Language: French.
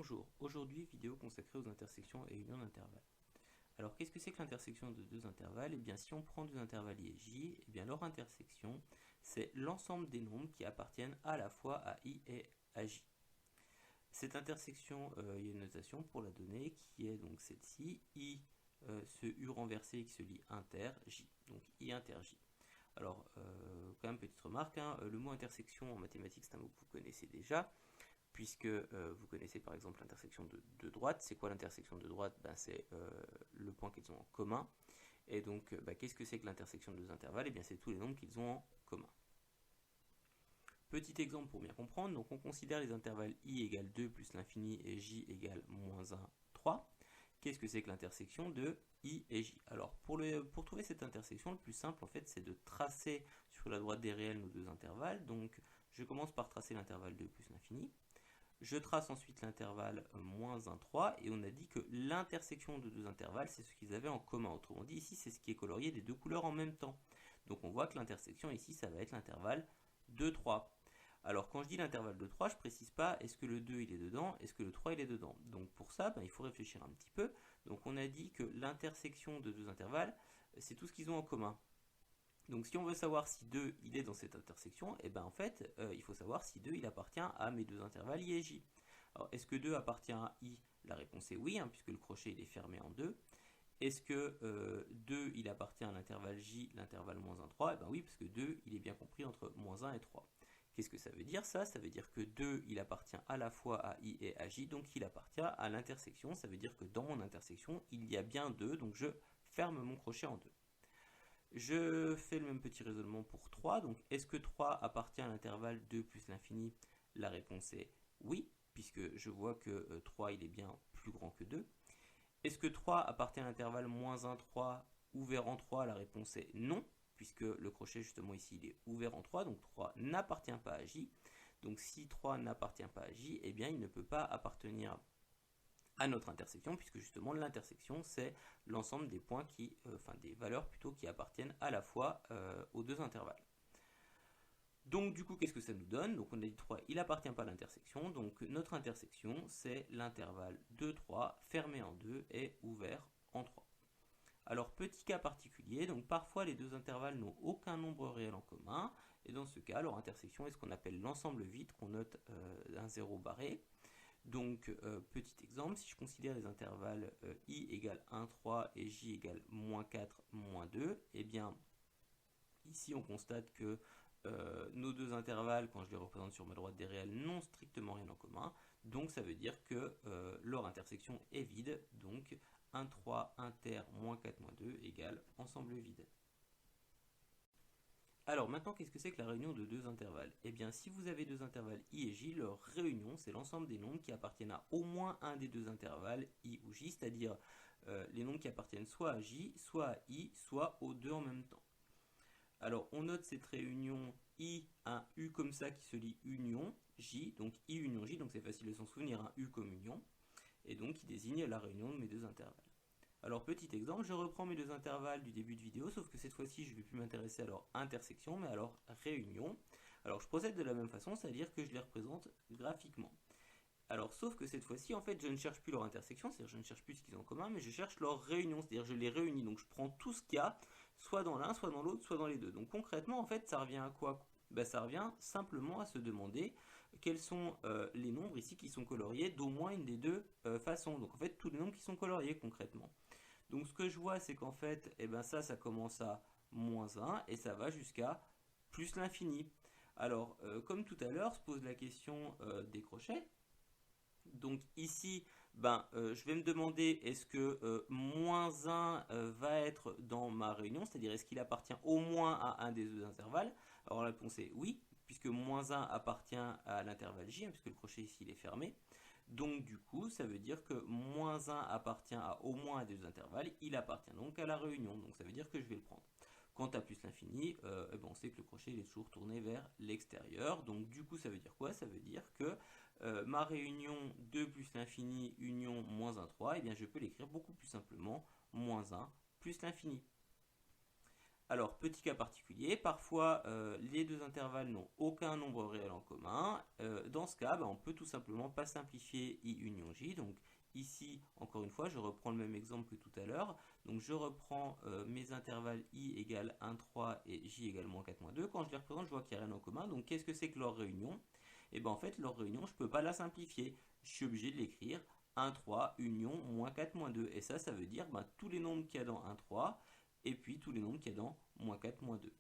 Bonjour, aujourd'hui vidéo consacrée aux intersections et unions d'intervalles. Alors qu'est-ce que c'est que l'intersection de deux intervalles? Eh bien si on prend deux intervalles I et J, eh bien leur intersection c'est l'ensemble des nombres qui appartiennent à la fois à I et à J. Cette intersection, il y a une notation pour la donner qui est donc celle-ci, I ce U renversé qui se lie inter J, donc I inter J. Alors quand même petite remarque, le mot intersection en mathématiques c'est un mot que vous connaissez déjà, puisque vous connaissez par exemple l'intersection de deux droites. C'est quoi l'intersection de droites? C'est le point qu'ils ont en commun. Et donc, qu'est-ce que c'est que l'intersection de deux intervalles? Eh bien, c'est tous les nombres qu'ils ont en commun. Petit exemple pour bien comprendre. Donc, on considère les intervalles I égale 2 plus l'infini et J égale moins 1, 3. Qu'est-ce que c'est que l'intersection de I et J? Alors, pour trouver cette intersection, le plus simple, en fait, c'est de tracer sur la droite des réels nos deux intervalles. Donc, je commence par tracer l'intervalle 2 plus l'infini. Je trace ensuite l'intervalle moins 1, 3, et on a dit que l'intersection de deux intervalles, c'est ce qu'ils avaient en commun. Autrement dit, ici, c'est ce qui est colorié des deux couleurs en même temps. Donc on voit que l'intersection ici, ça va être l'intervalle 2, 3. Alors quand je dis l'intervalle 2, 3, je ne précise pas est-ce que le 2 il est dedans, est-ce que le 3 il est dedans. Donc pour ça, il faut réfléchir un petit peu. Donc on a dit que l'intersection de deux intervalles, c'est tout ce qu'ils ont en commun. Donc si on veut savoir si 2 il est dans cette intersection, en fait il faut savoir si 2 il appartient à mes deux intervalles I et J. Alors est-ce que 2 appartient à I? La réponse est oui, puisque le crochet il est fermé en 2. Est-ce que 2 il appartient à l'intervalle J, l'intervalle moins 1, 3? Oui, parce que 2 il est bien compris entre moins 1 et 3. Qu'est-ce que ça veut dire ça? Ça veut dire que 2 il appartient à la fois à I et à J, donc il appartient à l'intersection. Ça veut dire que dans mon intersection il y a bien 2, donc je ferme mon crochet en 2. Je fais le même petit raisonnement pour 3. Donc, est-ce que 3 appartient à l'intervalle 2 plus l'infini? La réponse est oui, puisque je vois que 3 il est bien plus grand que 2. Est-ce que 3 appartient à l'intervalle moins 1, 3 ouvert en 3? La réponse est non, puisque le crochet justement ici il est ouvert en 3, donc 3 n'appartient pas à J. Donc si 3 n'appartient pas à J, eh bien il ne peut pas appartenir à notre intersection, puisque justement l'intersection c'est l'ensemble des points des valeurs plutôt qui appartiennent à la fois aux deux intervalles. Donc du coup qu'est-ce que ça nous donne? Donc on a dit 3 il appartient pas à l'intersection, donc notre intersection c'est l'intervalle 2, 3 fermé en 2 et ouvert en 3. Alors petit cas particulier, donc parfois les deux intervalles n'ont aucun nombre réel en commun, et dans ce cas leur intersection est ce qu'on appelle l'ensemble vide, qu'on note d'un 0 barré. Donc, petit exemple, si je considère les intervalles I égale 1, 3 et J égale moins 4, moins 2, eh bien, ici on constate que nos deux intervalles, quand je les représente sur ma droite des réels, n'ont strictement rien en commun. Donc, ça veut dire que leur intersection est vide. Donc, 1, 3 inter moins 4, moins 2 égale ensemble vide. Alors maintenant, qu'est-ce que c'est que la réunion de deux intervalles? Eh bien, si vous avez deux intervalles I et J, leur réunion, c'est l'ensemble des nombres qui appartiennent à au moins un des deux intervalles I ou J, c'est-à-dire les nombres qui appartiennent soit à J, soit à I, soit aux deux en même temps. Alors, on note cette réunion I, un U comme ça qui se lie union J, donc I union J, donc c'est facile de s'en souvenir, un U comme union, et donc qui désigne la réunion de mes deux intervalles. Alors petit exemple, je reprends mes deux intervalles du début de vidéo, sauf que cette fois-ci je ne vais plus m'intéresser à leur intersection, mais à leur réunion. Alors je procède de la même façon, c'est-à-dire que je les représente graphiquement. Alors sauf que cette fois-ci, en fait, je ne cherche plus leur intersection, c'est-à-dire je ne cherche plus ce qu'ils ont en commun, mais je cherche leur réunion, c'est-à-dire je les réunis. Donc je prends tout ce qu'il y a, soit dans l'un, soit dans l'autre, soit dans les deux. Donc concrètement, en fait, ça revient à quoi? Ça revient simplement à se demander quels sont les nombres ici qui sont coloriés d'au moins une des deux façons. Donc en fait, tous les nombres qui sont coloriés concrètement. Donc ce que je vois, c'est qu'en fait, ça commence à moins 1 et ça va jusqu'à plus l'infini. Alors, comme tout à l'heure, se pose la question des crochets. Donc ici, je vais me demander est-ce que moins 1 va être dans ma réunion, c'est-à-dire est-ce qu'il appartient au moins à un des deux intervalles? Alors la réponse est oui, puisque moins 1 appartient à l'intervalle J, puisque le crochet ici il est fermé. Donc du coup, ça veut dire que moins 1 appartient à au moins un des deux intervalles, il appartient donc à la réunion, donc ça veut dire que je vais le prendre. Quant à plus l'infini, on sait que le crochet il est toujours tourné vers l'extérieur, donc du coup ça veut dire quoi? Ça veut dire que ma réunion 2 plus l'infini, union moins 1, 3, je peux l'écrire beaucoup plus simplement, moins 1 plus l'infini. Alors, petit cas particulier, parfois les deux intervalles n'ont aucun nombre réel en commun. Dans ce cas, on peut tout simplement pas simplifier I union J. Donc ici, encore une fois, je reprends le même exemple que tout à l'heure. Donc je reprends mes intervalles I égale 1, 3 et J égale moins 4, moins 2. Quand je les représente, je vois qu'il n'y a rien en commun. Donc qu'est-ce que c'est que leur réunion? Et bien en fait, leur réunion, je ne peux pas la simplifier. Je suis obligé de l'écrire 1, 3, union, moins 4, moins 2. Et ça veut dire tous les nombres qu'il y a dans 1, 3 et puis tous les nombres qu'il y a dans moins 4, moins 2.